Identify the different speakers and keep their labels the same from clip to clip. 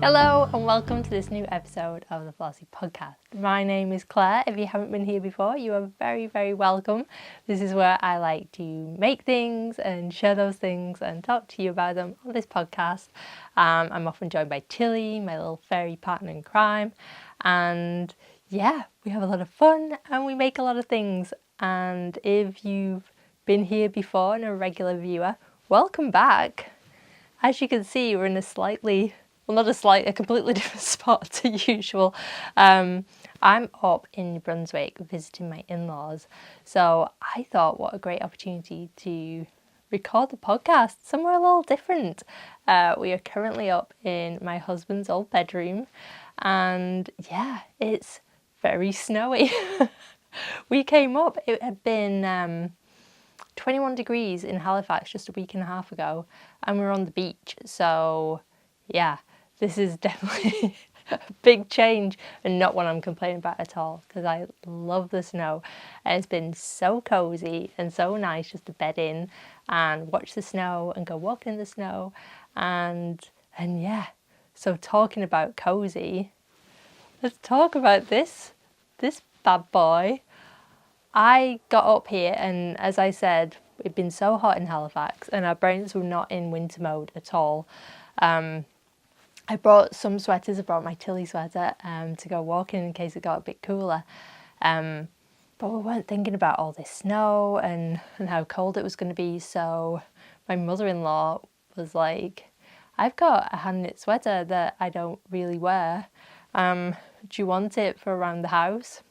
Speaker 1: Hello and welcome to this new episode of the Flossi podcast. My name is Claire. If you haven't been here before, you are very, very welcome. This is where I like to make things and share those things and talk to you about them on this podcast. I'm often joined by Tilly, my little fairy partner in crime. And yeah, we have a lot of fun and we make a lot of things. And if you've been here before and a regular viewer, welcome back. As you can see, we're in a completely different spot to usual. I'm up in Brunswick visiting my in-laws. So I thought what a great opportunity to record the podcast somewhere a little different. We are currently up in my husband's old bedroom and yeah, it's very snowy. We came up, it had been 21 degrees in Halifax just a week and a half ago and we were on the beach. So yeah, this is definitely a big change and not one I'm complaining about at all because I love the snow. And it's been so cozy and so nice just to bed in and watch the snow and go walking in the snow. And yeah, so talking about cozy, let's talk about this bad boy. I got up here and as I said, it'd been so hot in Halifax and our brains were not in winter mode at all. I brought some sweaters. I brought my Tilly sweater to go walking in case it got a bit cooler. But we weren't thinking about all this snow and how cold it was going to be. So my mother-in-law was like, I've got a hand knit sweater that I don't really wear. Do you want it for around the house?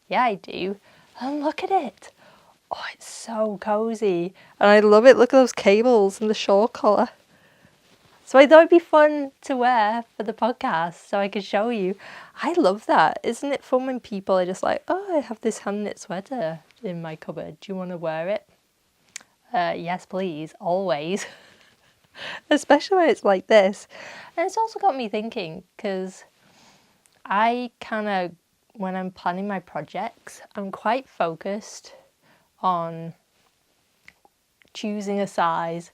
Speaker 1: Yeah, I do. And look at it. Oh, it's so cozy. And I love it. Look at those cables and the shawl collar. So I thought it'd be fun to wear for the podcast so I could show you. I love that. Isn't it fun when people are just like, oh, I have this hand knit sweater in my cupboard. Do you want to wear it? Yes, please. Always. Especially when it's like this. And it's also got me thinking because I kind of, when I'm planning my projects, I'm quite focused on choosing a size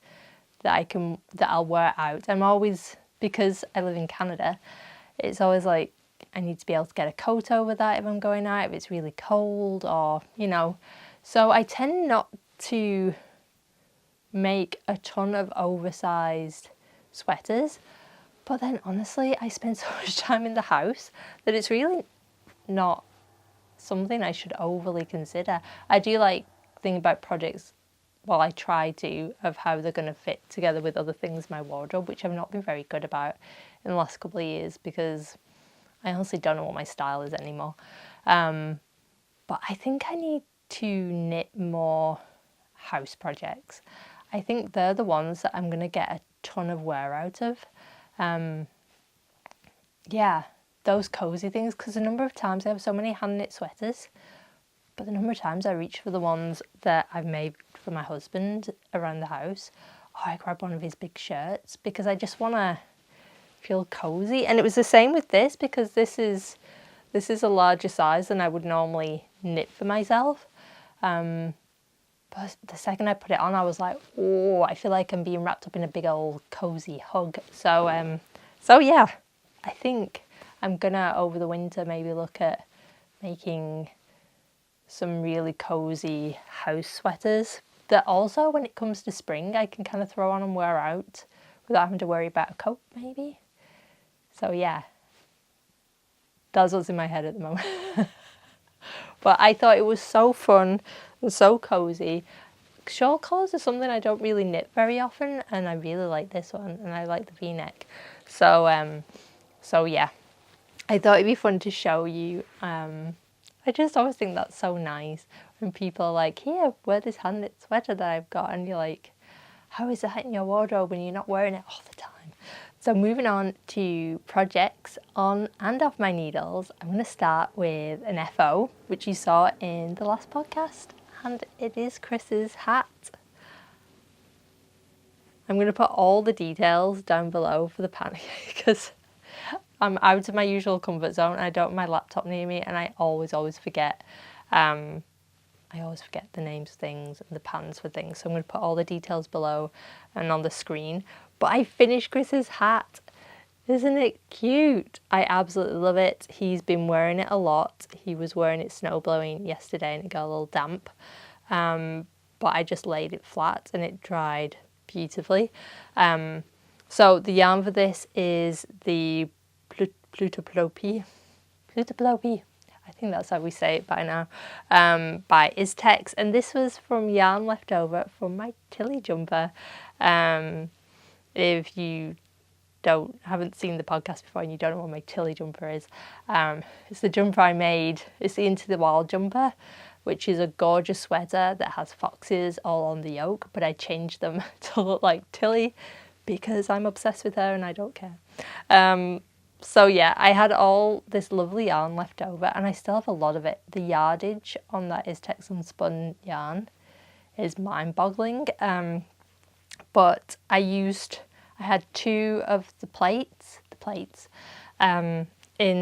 Speaker 1: that I'll wear out. I'm always, because I live in Canada, it's always like I need to be able to get a coat over that if I'm going out, if it's really cold or, So I tend not to make a ton of oversized sweaters, but then honestly, I spend so much time in the house that it's really not something I should overly consider. I do like thinking about projects, well, I try to, of how they're going to fit together with other things in my wardrobe, which I've not been very good about in the last couple of years because I honestly don't know what my style is anymore. But I think I need to knit more house projects. I think they're the ones that I'm going to get a ton of wear out of. Yeah, those cozy things, because the number of times I have so many hand knit sweaters, but the number of times I reach for the ones that I've made for my husband around the house, or I grab one of his big shirts because I just want to feel cozy. And it was the same with this because this is a larger size than I would normally knit for myself. But the second I put it on, I was like, oh, I feel like I'm being wrapped up in a big old cozy hug. So yeah, I think I'm gonna over the winter maybe look at making some really cozy house sweaters that also when it comes to spring I can kind of throw on and wear out without having to worry about a coat maybe. So yeah, that's what's in my head at the moment. But I thought it was so fun and so cozy. Shawl collars are something I don't really knit very often and I really like this one and I like the v-neck. So yeah, I thought it'd be fun to show you. I just always think that's so nice when people are like, here, wear this hand knit sweater that I've got. And you're like, how is that in your wardrobe when you're not wearing it all the time? So moving on to projects on and off my needles, I'm going to start with an FO, which you saw in the last podcast. And it is Chris's hat. I'm going to put all the details down below for the pancake because I'm out of my usual comfort zone and I don't have my laptop near me and I always forget. I always forget the names of things and the patterns for things. So I'm going to put all the details below and on the screen. But I finished Chris's hat Isn't it cute? I absolutely love it. He's been wearing it a lot. He was wearing it snow blowing yesterday and it got a little damp. But I just laid it flat and it dried beautifully. So the yarn for this is the Plutoplopi. I think that's how we say it by now. By Iztex, and this was from yarn left over from my Tilly jumper. If you haven't seen the podcast before and you don't know what my Tilly jumper is, it's the jumper I made. It's the Into the Wild jumper, which is a gorgeous sweater that has foxes all on the yoke, but I changed them to look like Tilly because I'm obsessed with her and I don't care. So yeah, I had all this lovely yarn left over and I still have a lot of it. The yardage on that Iztex Unspun yarn is mind-boggling. But I had 2 of the plaits in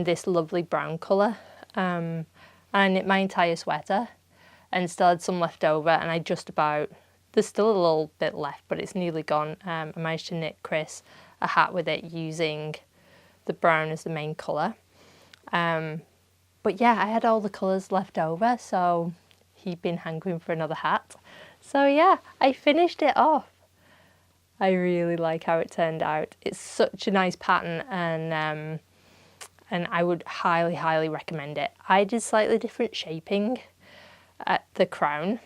Speaker 1: this lovely brown colour. And I knit my entire sweater and still had some left over, and there's still a little bit left, but it's nearly gone. I managed to knit Chris a hat with it using the brown as the main colour. But yeah, I had all the colours left over, so he'd been hankering for another hat. So yeah, I finished it off. I really like how it turned out. It's such a nice pattern, and I would highly, highly recommend it. I did slightly different shaping at the crown.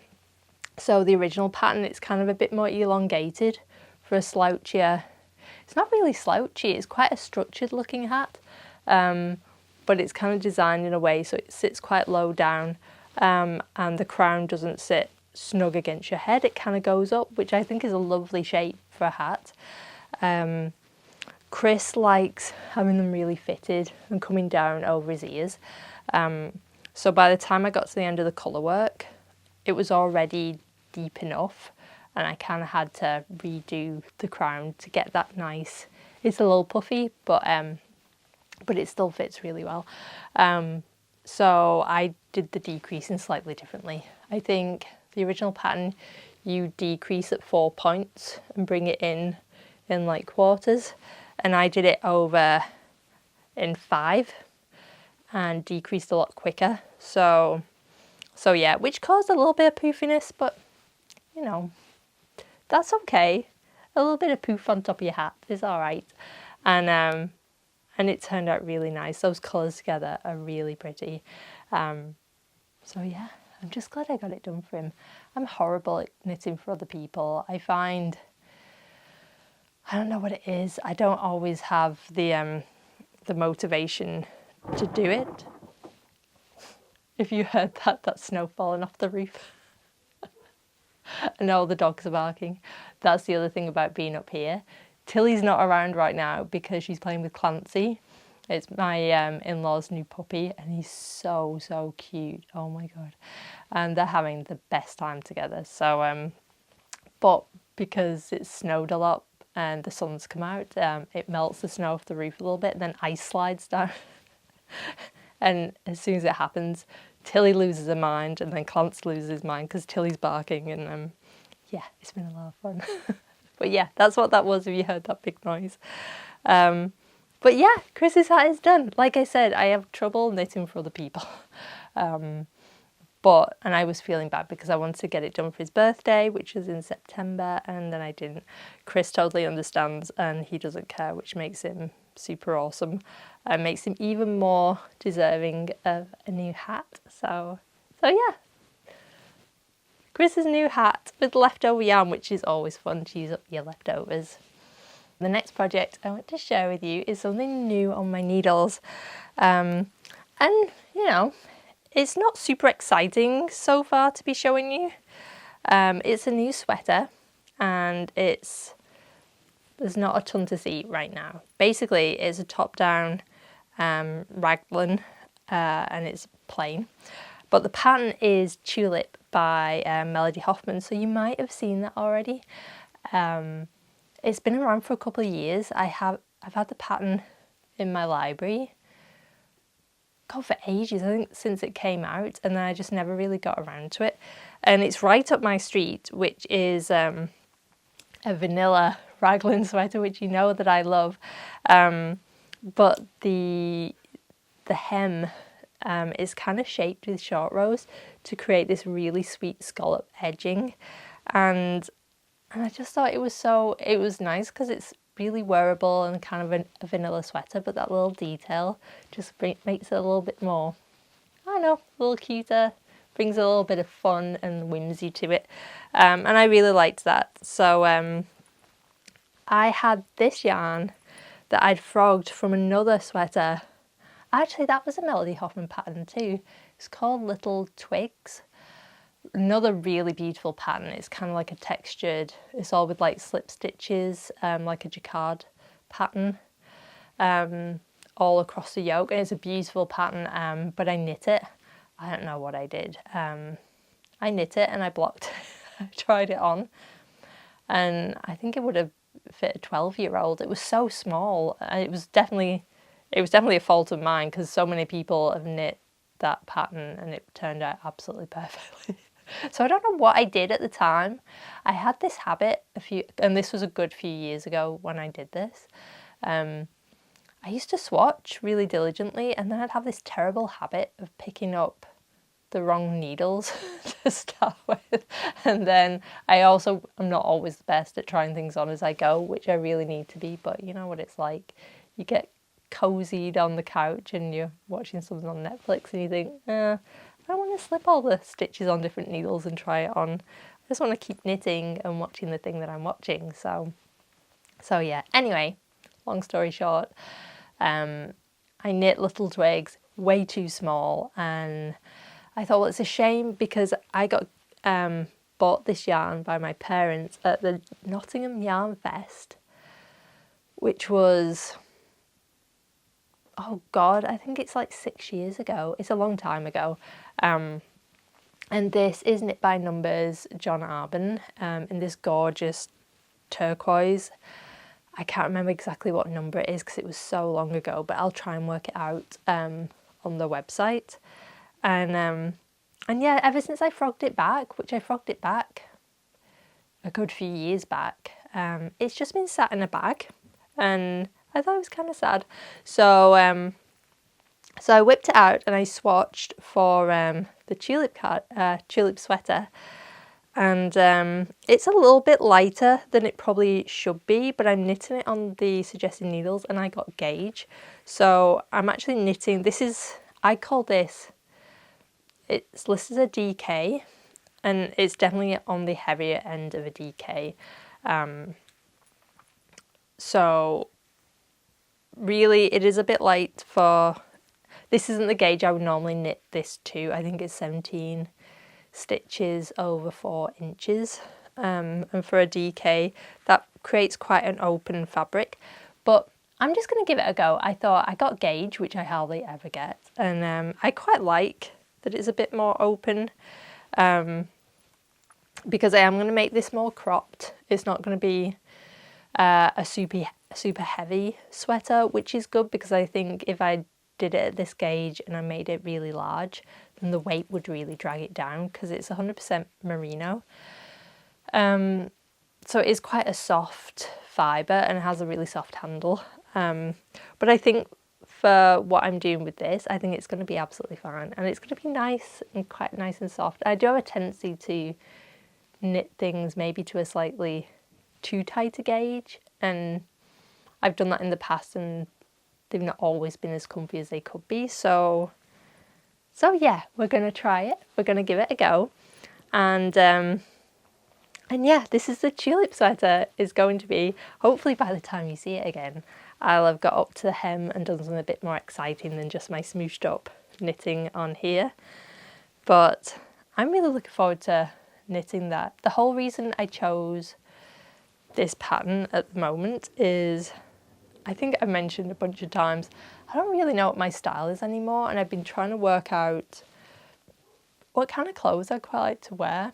Speaker 1: So the original pattern, it's kind of a bit more elongated for a slouchier. It's not really slouchy, it's quite a structured looking hat, but it's kind of designed in a way so it sits quite low down, and the crown doesn't sit snug against your head. It kind of goes up, which I think is a lovely shape for a hat. Chris likes having them really fitted and coming down over his ears. So by the time I got to the end of the colour work, it was already deep enough, and I kind of had to redo the crown to get that nice. It's a little puffy, but it still fits really well. So I did the decreasing slightly differently. I think the original pattern, you decrease at 4 points and bring it in like quarters, and I did it over in 5 and decreased a lot quicker. So yeah, which caused a little bit of poofiness, but you know, that's okay. A little bit of poof on top of your hat is all right. And it turned out really nice. Those colours together are really pretty. So yeah, I'm just glad I got it done for him. I'm horrible at knitting for other people. I find, I don't know what it is. I don't always have the motivation to do it. If you heard that snow falling off the roof. And all the dogs are barking. That's the other thing about being up here. Tilly's not around right now because she's playing with Clancy. It's my in-law's new puppy, and he's so, so cute. Oh my God. And they're having the best time together. So, but because it's snowed a lot and the sun's come out, it melts the snow off the roof a little bit, and then ice slides down. And as soon as it happens, Tilly loses her mind, and then Clance loses his mind because Tilly's barking, and yeah, it's been a lot of fun. But yeah, that's what that was if you heard that big noise. But yeah, Chris's hat is done. Like I said, I have trouble knitting for other people. And I was feeling bad because I wanted to get it done for his birthday, which was in September, and then I didn't. Chris totally understands, and he doesn't care, which makes him super awesome. Makes him even more deserving of a new hat. So yeah. Chris's new hat with leftover yarn, which is always fun to use up your leftovers. The next project I want to share with you is something new on my needles. And, you know, it's not super exciting so far to be showing you. It's a new sweater, and there's not a ton to see right now. Basically, it's a top-down raglan, and it's plain. But the pattern is Tulip by Melody Hoffman, so you might have seen that already. It's been around for a couple of years. I've had the pattern in my library, God, for ages, I think since it came out, and then I just never really got around to it. And it's right up my street, which is a vanilla raglan sweater, which you know that I love. But the hem is kind of shaped with short rows to create this really sweet scallop edging, and I just thought it was nice because it's really wearable and kind of a vanilla sweater, but that little detail just makes it a little bit more, I don't know, a little cuter, brings a little bit of fun and whimsy to it, and I really liked that. So I had this yarn that I'd frogged from another sweater. Actually, that was a Melody Hoffman pattern too. It's called Little Twigs. Another really beautiful pattern. It's kind of like a textured, it's all with like slip stitches, like a jacquard pattern, all across the yoke, and it's a beautiful pattern, but I knit it. I don't know what I did. I knit it and I blocked I tried it on, and I think it would have fit a 12-year-old. It was so small. It was definitely a fault of mine, because so many people have knit that pattern and it turned out absolutely perfectly. So I don't know what I did at the time. I had this habit and this was a good few years ago when I did this. I used to swatch really diligently, and then I'd have this terrible habit of picking up the wrong needles to start with. And then I'm not always the best at trying things on as I go, which I really need to be, but you know what it's like. You get cozied on the couch and you're watching something on Netflix and you think, I don't want to slip all the stitches on different needles and try it on. I just want to keep knitting and watching the thing that I'm watching. So yeah. Anyway, long story short, I knit Little Twigs way too small, and I thought, well, it's a shame because I got bought this yarn by my parents at the Nottingham Yarn Fest, which was, oh God, I think it's like 6 years ago. It's a long time ago. And this is Knit by Numbers John Arbon in this gorgeous turquoise. I can't remember exactly what number it is because it was so long ago, but I'll try and work it out on the website. And yeah, ever since I frogged it back, which I frogged it back a good few years back, it's just been sat in a bag, and I thought it was kind of sad. So I whipped it out and I swatched for the Tulip sweater, and it's a little bit lighter than it probably should be, but I'm knitting it on the suggested needles and I got gauge. So I'm actually knitting, I call this, it's listed as a DK, and it's definitely on the heavier end of a DK. So really it is a bit light for, this isn't the gauge I would normally knit this to. I think it's 17 stitches over 4 inches. And for a DK, that creates quite an open fabric. But I'm just going to give it a go. I thought I got gauge, which I hardly ever get. And I quite like that it's a bit more open. Because I am going to make this more cropped. It's not going to be a super heavy sweater, which is good, because I think if I did it at this gauge and I made it really large, then the weight would really drag it down, because it's 100% merino. So it is quite a soft fibre and it has a really soft handle. But I think for what I'm doing with this, I think it's going to be absolutely fine, and it's going to be nice and quite nice and soft. I do have a tendency to knit things maybe to a slightly too tight a gauge, and I've done that in the past and they've not always been as comfy as they could be. So yeah, we're going to try it. We're going to give it a go. And yeah, this is the Tulip sweater. Is going to be, hopefully by the time you see it again, I'll have got up to the hem and done something a bit more exciting than just my smooshed up knitting on here. But I'm really looking forward to knitting that. The whole reason I chose this pattern at the moment is, I think I've mentioned a bunch of times, I don't really know what my style is anymore, and I've been trying to work out what kind of clothes I quite like to wear.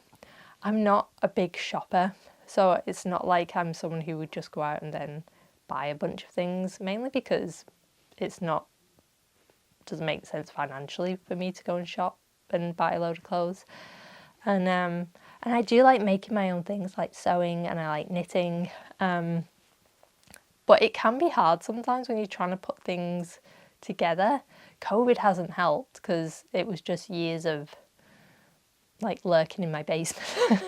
Speaker 1: I'm not a big shopper, so it's not like I'm someone who would just go out and then buy a bunch of things, mainly because doesn't make sense financially for me to go and shop and buy a load of clothes. And I do like making my own things, like sewing, and I like knitting. But it can be hard sometimes when you're trying to put things together. COVID hasn't helped because it was just years of like lurking in my basement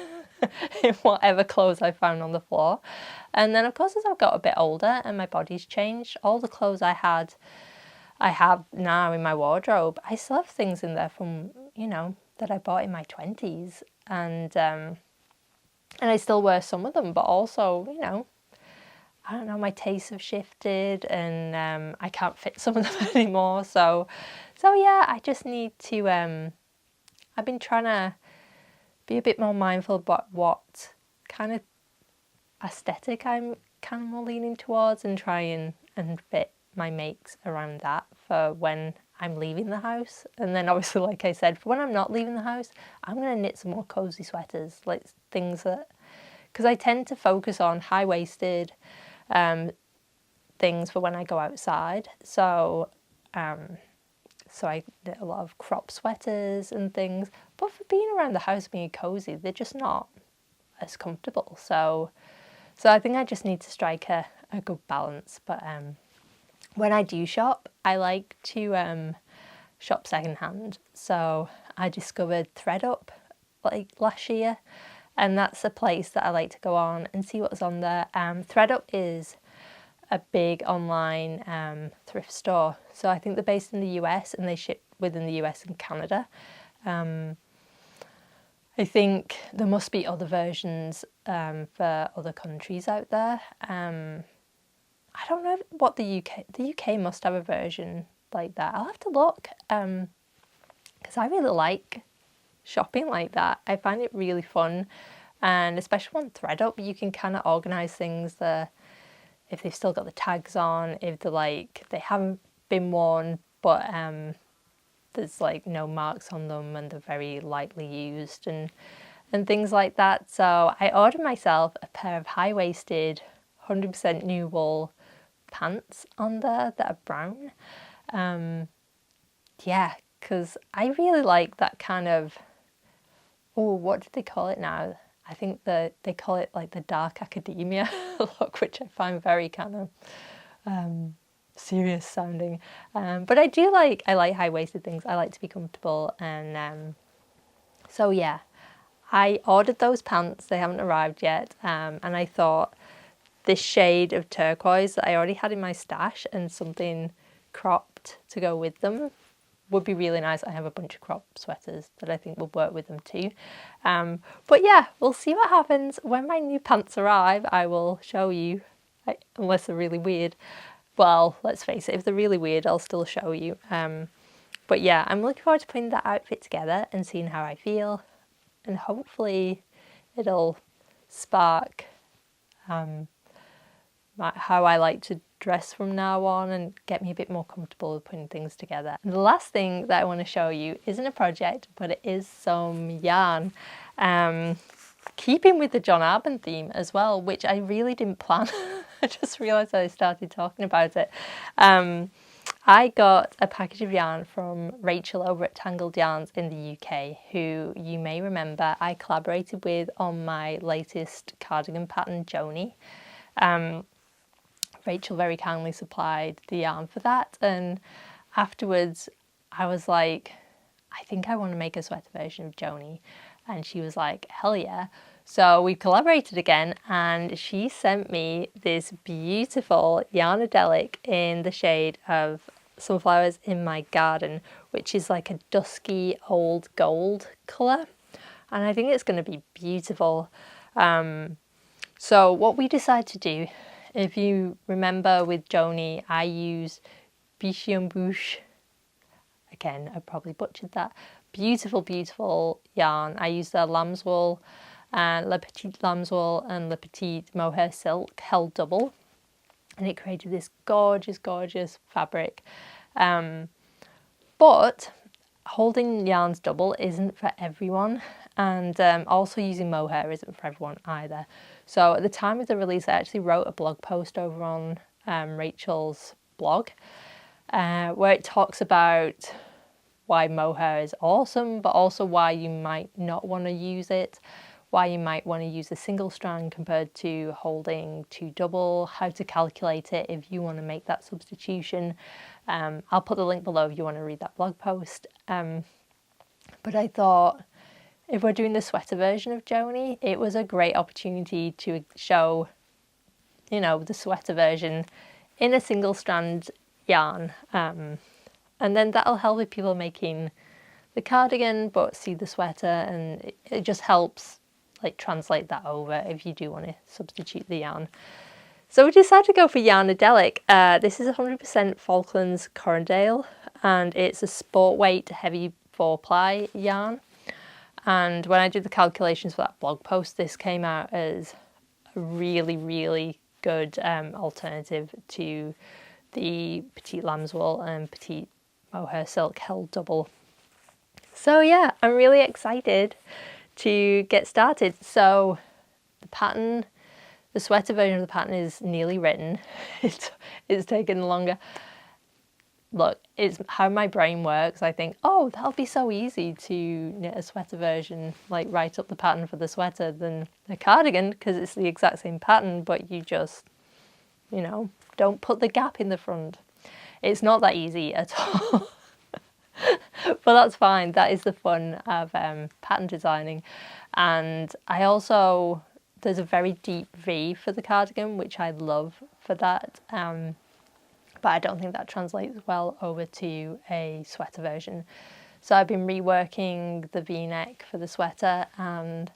Speaker 1: in whatever clothes I found on the floor. And then of course as I've got a bit older and my body's changed, all the clothes I have now in my wardrobe, I still have things in there from, you know, that I bought in my 20s, and I still wear some of them, but also, you know, I don't know, my tastes have shifted, and I can't fit some of them anymore. So yeah, I just need to. I've been trying to be a bit more mindful about what kind of aesthetic I'm kind of more leaning towards, and try and fit my makes around that for when I'm leaving the house. And then obviously, like I said, for when I'm not leaving the house, I'm going to knit some more cozy sweaters, like things that, because I tend to focus on high-waisted things for when I go outside. So I knit a lot of crop sweaters and things, but for being around the house being cozy, they're just not as comfortable. So I think I just need to strike a good balance. But when I do shop, I like to shop secondhand. So I discovered ThreadUp like last year, and that's a place that I like to go on and see what's on there. ThreadUp is a big online thrift store. So I think they're based in the US and they ship within the US and Canada. I think there must be other versions for other countries out there. I don't know what the UK must have a version like that. I'll have to look, because I really like shopping like that. I find it really fun, and especially on ThreadUp, you can kind of organise things there. If they've still got the tags on, if they're like, they haven't been worn, but there's like no marks on them and they're very lightly used and things like that. So I ordered myself a pair of high-waisted 100% new wool pants on there that are brown. Yeah, because I really like that kind of, oh, what do they call it now? I think they call it like the dark academia look, which I find very kind of serious sounding. But I like high-waisted things. I like to be comfortable, and so yeah, I ordered those pants. They haven't arrived yet, and I thought this shade of turquoise that I already had in my stash and something cropped to go with them would be really nice. I have a bunch of crop sweaters that I think will work with them too. But yeah, we'll see what happens. When my new pants arrive, I will show you, unless they're really weird. Well, let's face it, if they're really weird, I'll still show you. But yeah, I'm looking forward to putting that outfit together and seeing how I feel. And hopefully it'll spark how I like to dress from now on and get me a bit more comfortable with putting things together. And the last thing that I want to show you isn't a project, but it is some yarn. Keeping with the John Arbon theme as well, which I really didn't plan. I just realised I started talking about it. I got a package of yarn from Rachel over at Tangled Yarns in the UK, who you may remember I collaborated with on my latest cardigan pattern, Joni. Rachel very kindly supplied the yarn for that, and afterwards I was like, I think I want to make a sweater version of Joni, and she was like, hell yeah. So we collaborated again, and she sent me this beautiful Yarnadelic in the shade of Sunflowers in My Garden, which is like a dusky old gold colour, and I think it's going to be beautiful. So what we decided to do, if you remember with Joni, I use Bichon-Bouche. Again, I probably butchered that. Beautiful, beautiful yarn. I used the lamb's wool, Le Petit lamb's wool and Le Petit mohair silk held double. And it created this gorgeous, gorgeous fabric. But holding yarns double isn't for everyone. And also using mohair isn't for everyone either. So at the time of the release, I actually wrote a blog post over on Rachel's blog where it talks about why mohair is awesome, but also why you might not want to use it why you might want to use a single strand compared to holding 2 double, how to calculate it if you want to make that substitution. I'll put the link below if you want to read that blog post. But I thought, if we're doing the sweater version of Joni, it was a great opportunity to show, you know, the sweater version in a single strand yarn. And then that'll help with people making the cardigan but see the sweater, and it just helps like translate that over if you do want to substitute the yarn. So we decided to go for Yarnadelic. This is 100% Falklands Corondale, and it's a sport weight heavy 4-ply yarn. And when I did the calculations for that blog post, this came out as a really, really good alternative to the Petite Lamb's Wool and Petite Mohair Silk held double. So yeah, I'm really excited to get started. So the pattern, the sweater version of the pattern is nearly written. It's taken longer. Look, it's how my brain works. I think, oh, that'll be so easy to knit a sweater version, like write up the pattern for the sweater than the cardigan, because it's the exact same pattern, but you just, you know, don't put the gap in the front. It's not that easy at all. But that's fine. That is the fun of pattern designing. And I also, there's a very deep V for the cardigan, which I love for that. But I don't think that translates well over to a sweater version. So I've been reworking the V-neck for the sweater, and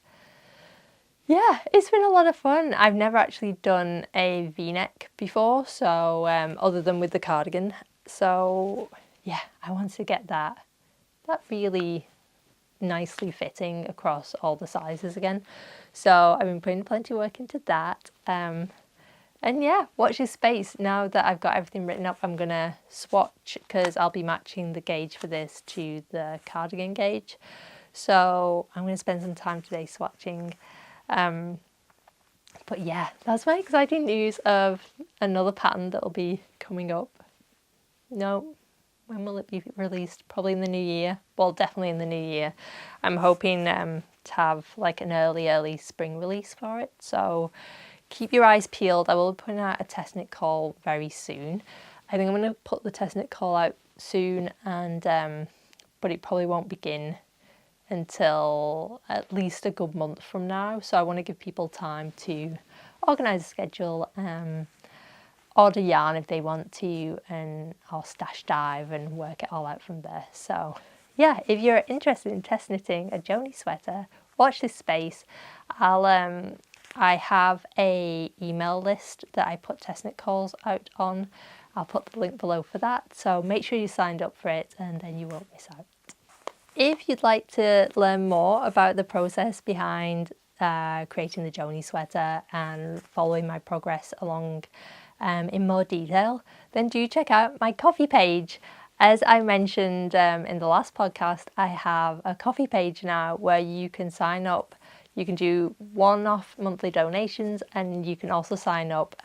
Speaker 1: yeah, it's been a lot of fun. I've never actually done a V-neck before, so other than with the cardigan. So yeah, I want to get that really nicely fitting across all the sizes again. So I've been putting plenty of work into that. And yeah, watch this space. Now that I've got everything written up, I'm going to swatch, because I'll be matching the gauge for this to the cardigan gauge. So I'm going to spend some time today swatching. But yeah, that's my exciting news of another pattern that'll be coming up. No, when will it be released? Probably in the new year. Well, definitely in the new year. I'm hoping to have like an early spring release for it. So keep your eyes peeled. I will be putting out a test knit call very soon. I think I'm going to put the test knit call out soon, and but it probably won't begin until at least a good month from now. So I want to give people time to organise a schedule, order yarn if they want to, and I'll stash dive and work it all out from there. So yeah, if you're interested in test knitting a Joni sweater, watch this space. I have a email list that I put test knit calls out on. I'll put the link below for that. So make sure you signed up for it, and then you won't miss out. If you'd like to learn more about the process behind creating the Joni sweater and following my progress along in more detail, then do check out my Ko-fi page. As I mentioned in the last podcast, I have a Ko-fi page now where you can sign up. You can do one-off monthly donations, and you can also sign up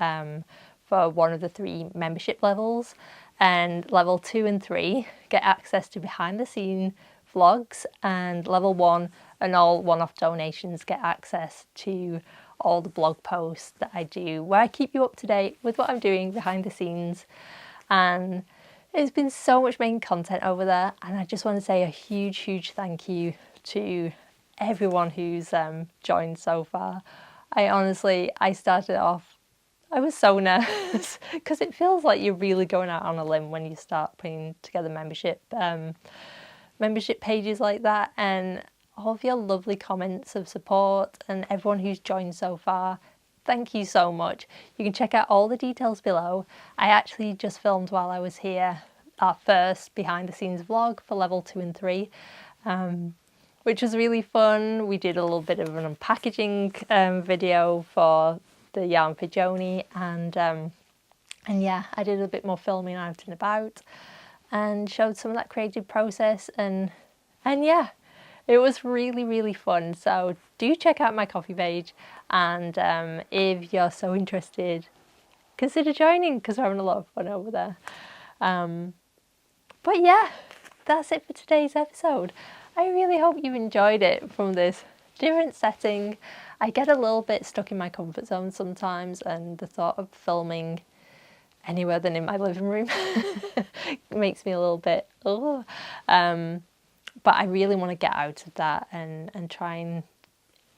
Speaker 1: for one of the 3 membership levels. And level 2 and 3 get access to behind-the-scene vlogs, and level 1 and all one-off donations get access to all the blog posts that I do, where I keep you up to date with what I'm doing behind the scenes. And it's been so much making content over there, and I just want to say a huge thank you to everyone who's joined so far. I started off, I was so nervous because it feels like you're really going out on a limb when you start putting together membership pages like that, and all of your lovely comments of support and everyone who's joined so far. Thank you so much. You can check out all the details below. I actually just filmed while I was here our first behind the scenes vlog for level 2 and 3. Which was really fun. We did a little bit of an unpackaging video for the yarn for Joni, and yeah, I did a bit more filming out and about and showed some of that creative process, and yeah, it was really fun. So do check out my Ko-fi page, and if you're so interested, consider joining, because we're having a lot of fun over there. But yeah, that's it for today's episode. I really hope you enjoyed it from this different setting. I get a little bit stuck in my comfort zone sometimes, and the thought of filming anywhere than in my living room makes me a little bit, oh. But I really want to get out of that and try and,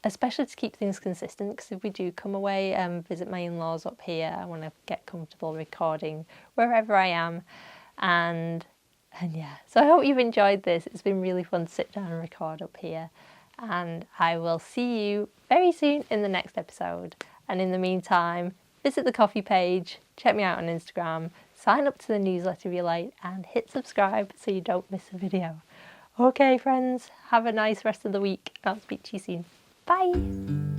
Speaker 1: especially to keep things consistent, because if we do come away and visit my in-laws up here, I want to get comfortable recording wherever I am. And yeah, so I hope you've enjoyed this. It's been really fun to sit down and record up here. And I will see you very soon in the next episode. And in the meantime, visit the coffee page, check me out on Instagram, sign up to the newsletter if you like, and hit subscribe so you don't miss a video. Okay, friends, have a nice rest of the week. I'll speak to you soon. Bye!